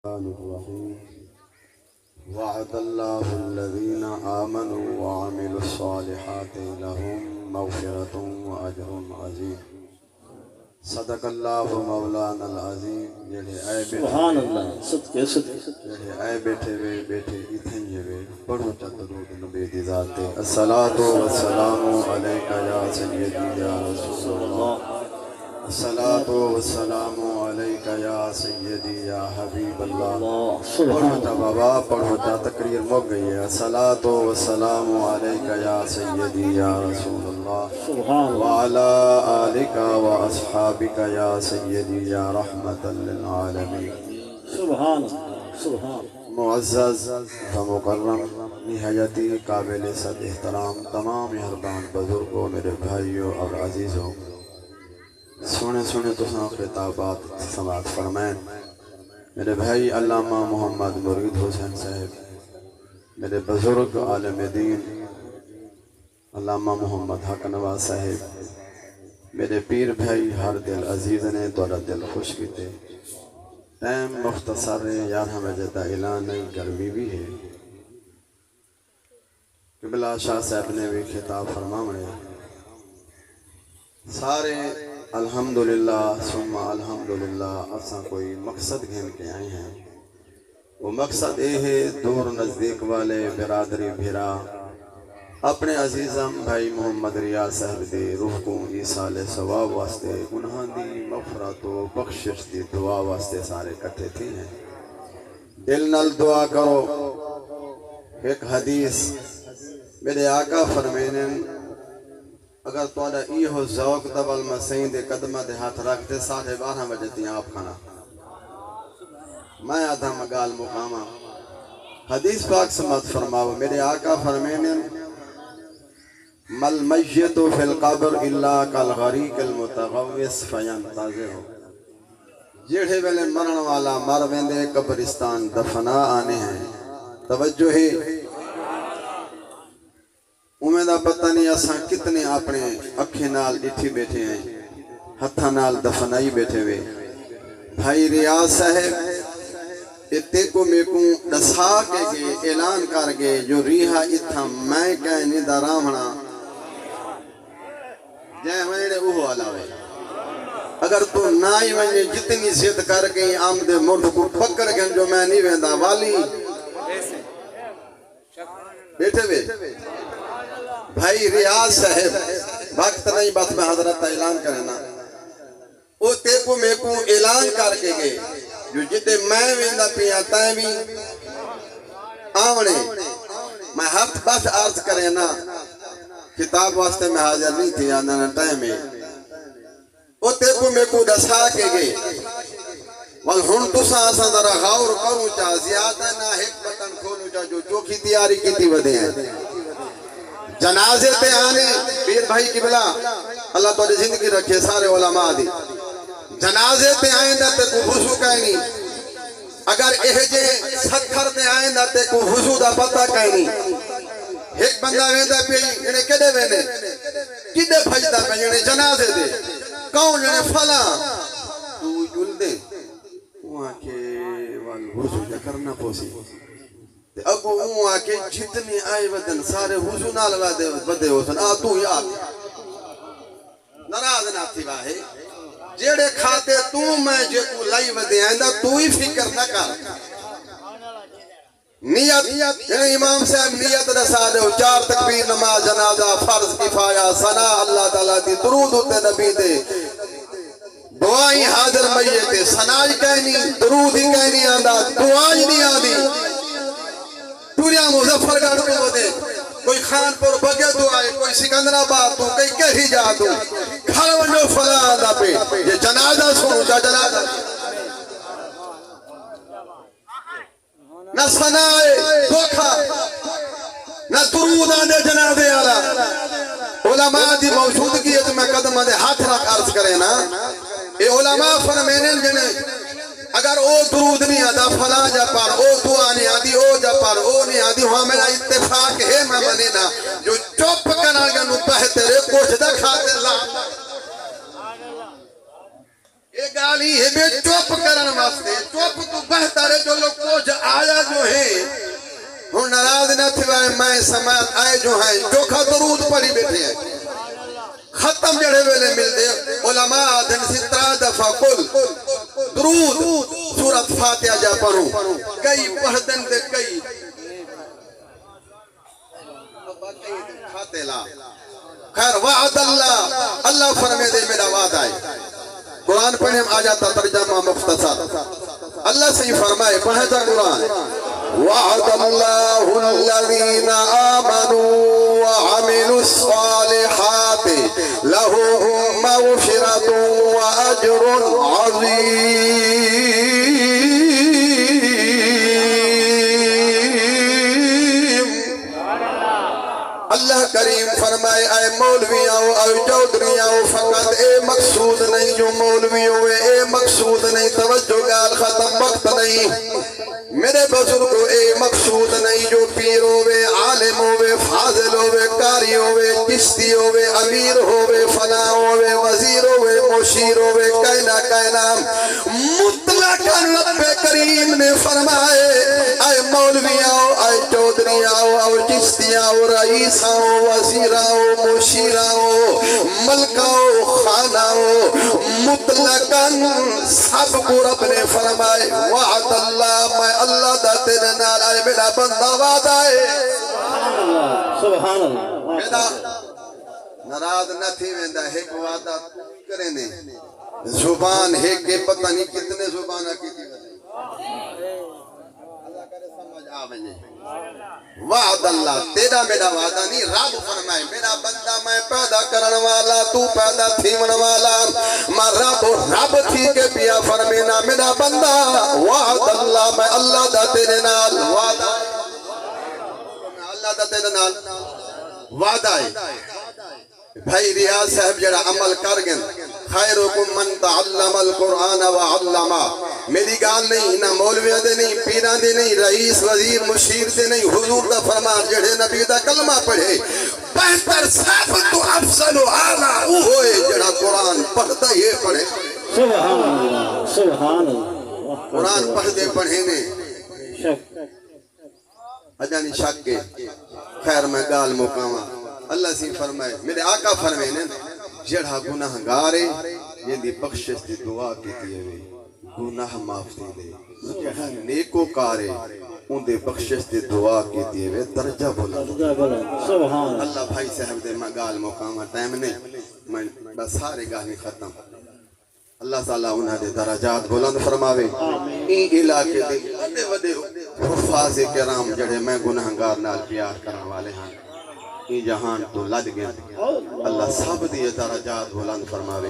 الرحيم وعد الله الذين آمنوا وعملوا الصالحات لهم مغفرة وأجر عظيم صدق الله مولانا العظيم سبحان اللہ صدقے اے بیٹھے اتھیں پڑھو درود نبی دی ذات الصلاۃ والسلام علیک یا سیدی یا رسول اللہ الصلاۃ والسلام علیک یا سیدی یا حبیب اللہ پڑھو بابا پڑھو تقریر مک گئی ہے الصلاۃ والسلام علیک یا سیدی یا رسول اللہ وعلی آلک و اصحابک یا سیدی یا رحمت للعالمین سبحان اللہ سبحان معزز و مکرم نہایتی قابل صد احترام تمام مہربان بزرگوں میرے بھائیوں اور عزیزوں سنے تو خطابات سماعت فرمائیں میرے بھائی علامہ محمد مرید حسین صاحب میرے بزرگ عالم دین علامہ محمد حق نواز صاحب میرے پیر بھائی ہر دل عزیز نے تھوڑا دل خوش کیتے ٹائم مختصر ہے یار ہمیں جتا اعلان نہیں گرمی بھی ہے قبلہ شاہ صاحب نے بھی خطاب فرماونے سارے الحمدللہ ثم الحمدللہ اساں کوئی مقصد گھن کے آئے ہیں وہ مقصد یہ ہے دور نزدیک والے برادری بھیرا اپنے عزیزم بھائی محمد ریاض صاحب دے روح کو ایصال ثواب واسطے انہاں دی مغفرت و بخشش دی دعا واسطے سارے کٹھے تھے ہیں دل نال دعا کرو ایک حدیث میرے آقا فرمینن اگر توڑا ایہو ذوق دبل مسیح دے قدمہ دے ہاتھ رکھتے 12:30 بجے تھی آپ کھانا میں آدھا مگال مقامہ حدیث پاک سمت فرماؤ میرے آقا فرمینن مل میت فی القبر الا کالغریق المتغوث فینتظر جیڑے ویلے مرن والا مر ویندے قبرستان دفنا آنے ہیں توجہ ہے امیدہ پتہ نہیں اساں کتنے اپنے اکھے نال ڈٹھی بیٹھے ہیں ہتھا نال دفنائی بیٹھے ہوئے بھائی ریاض صاحب اتے کو میکوں ڈسا کے گے اعلان کر گے جو ریحہ اتھا میں کہنی درامنا جائے میرے اوہ علاوے اگر تو نائی میں جتنی زد کر گئی آمد مرد کو پکر گئے جو میں نہیں ویندہ والی بیٹھے ہوئے بھائی ریاض صاحب وقت نہیں بس میں حضرت اعلان کرنا او تیکو میکو اعلان کر کے گئے جو جتے میں ویندہ پیا تائیں بھی آونے میں ہفت بس عرض کرنا کتاب واسطے میں حاضر نہیں تھی آنا ٹائم میں او تیکو میکو دسا کے گئے والہن تو سانسا ذرا غور کروں چاہ زیادہ نہ ایک بطن کھولوں چاہ جو چوکی تیاری کی تھی ودے ہیں جنازے تے آنے پیر بھائی کی بلا اللہ تعالی زندگی رکھے سارے علماء دی جنازے تے آئندہ تے کو وضو کہنی اگر اہجے ستھر تے آئندہ تے کو وضو دا پتہ کہنی ایک بندہ ویندہ پی انہیں کدے ویندے کدے بھجدہ پہ انہیں جنازے دے کون انہیں فلاں تو جل دے وہاں کے والوضو جا کرنا پوسی اگو ہوں آکے جتنی آئے ودن سارے وضو نہ لگا دے بدے ہوسن تو یاد نراز نہ تھی واہے جیڑے کھاتے تو میں جے کو لائی ودے آئندہ تو ہی فکر نہ کر نیت امام صاحب نیت رسا دے 4 تکبیر نماز جنازہ فرض کفایہ ثنا اللہ تعالیٰ دی درود ہوتے نبی دے دعائیں حاضر میتے ثنائی کہنی درود ہی کہنی آندہ دعائیں نہیں آندی پوریا مظفر گھر میں ہوتے کوئی خان پر بگے تو آئے کوئی سکندر آباد تو کئی کہی جا تو گھر ونجو فلا آدھا پہ یہ جنازہ سنو جا جنازہ نہ سنائے دھوکھا نہ درود آندے جنازے آلا علماء دی موجودگی ہے تو میں قدم آدھے ہاتھ رکھ عرض کرے نا اے علماء فرمینن جنہیں اگر او درود نہیں آدھا فلاں جا پار او دعا نہیں آدھی او جا پار او نہیں آدھی وہاں میرا اتفاق ہے میں مدینہ جو چوپ کرنا گا نو بہترے کچھ دا کھاتے اللہ یہ گالی ہے بے چوپ کرن واسطے چوپ تو بہتر ہے جو لوگ کچھ آیا جو ہے ہن ناراض نہ تھوائے میں سماعت آئے جو ہیں چوکھا درود پڑھی بیٹھے ہیں ختم جڑے ویلے مل دے علماء دن سترہ دفعہ کل درود سورت فاتحہ جا پڑھوں کئی پڑھ دن دے کئی خیر وعد اللہ اللہ فرمے دے میرا وعد آئے قرآن پڑھیں آ جاتا ترجمہ مختصر اللہ سے ہی فرمائے پڑھے تھا قرآن وعد اللہ الذین آمنوا وعملوا الصالحات لهم مغفرة وأجر عظیم اللہ کریم فرمائے اے مولویاں اے چودھریاں فقط اے مقصود نہیں جو مولویوں اے مقصود نہیں توجہ گال ختم وقت نہیں میرے بزرگوں اے مقصود نہیں جو پیر ہوئے عالم ہوئے فاضل ہوئے قاری ہوئے چشتی ہوئے امیر ہوئے فلاں ہوئے وزیر ہوئے مشیر ہوئے کہنا مطلقاً رب کریم نے فرمائے اے مولویاں اے چودھریاں اے چشتیاں رئیساں وزیراں مشیراں ملکاں خاناں مطلقاً سب کو رب نے فرمائے وعد اللہ میں اللہ دا تیرے نال آئے میرا بندہ وعد آئے سبحان اللہ میرا ناراض نہ تھی ویندہ ایک وعدہ کرنے زبان ہے کہ پتہ نہیں کتنے زبانہ کی تھی اللہ کرے سمجھ آویں وعد اللہ تیرا میرا وعدہ نہیں رب فرمائے میرا بندہ میں پیدا کرن والا تو پیدا تھیون والا میں رب تھی کے پیا فرمینا میرا بندہ وعد اللہ میں اللہ دا تیرے نال وعدہ اللہ دا تیرے نال وعدہ ہے بھائی ریاض صاحب جڑا عمل کر گن خیرکم من تعلم القرآن وعلما میری گال نہیں نہ مولویہ دے نہیں پیران دے نہیں رئیس وزیر مشیر دے نہیں حضور دا فرمان جڑے نبی دا کلمہ پڑھے بہتر صاحب تو افضل و اعلیٰ وہ ہوئے جڑا قرآن پڑھتا یہ پڑھے سبحان اللہ سبحان اللہ قرآن پڑھ دے پڑھے نے شک اجانی شک کے خیر میں گال مقامہ اللہ سی فرمائے میرے آقا فرمائے نے جڑا گناہ گارے یہ دی بخشش دی دعا کی دیئے ہوئے گناہ معاف دے جڑا نیکو کارے ان دے بخشش دی دعا کی دیئے ہوئے درجہ بولا سبحان اللہ بھائی صاحب دے مگال مقامہ ٹائم نے میں بس سارے گاہی ختم اللہ تعالیٰ انہاں دے درجات بلند فرماوے این علاقے دے وڈے وڈے حفاظ کرام جڑے میں گناہ گار نال پیار کرنے والے ہیں یہ جہان تو لد گئے اللہ سب دیئے درجات بلند فرماوے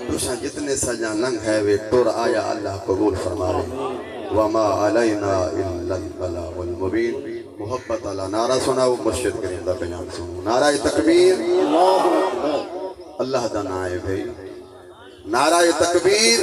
دوشاں جتنے سجاں لنگ ہے وے ٹور آیا اللہ قبول فرماوے وما علینا الا البلاغ المبین محبت اللہ نعرہ سناو مرشد کریم دا بیان سنو نعرہ تکبیر اللہ دا نائب ہے نعرہ تکبیر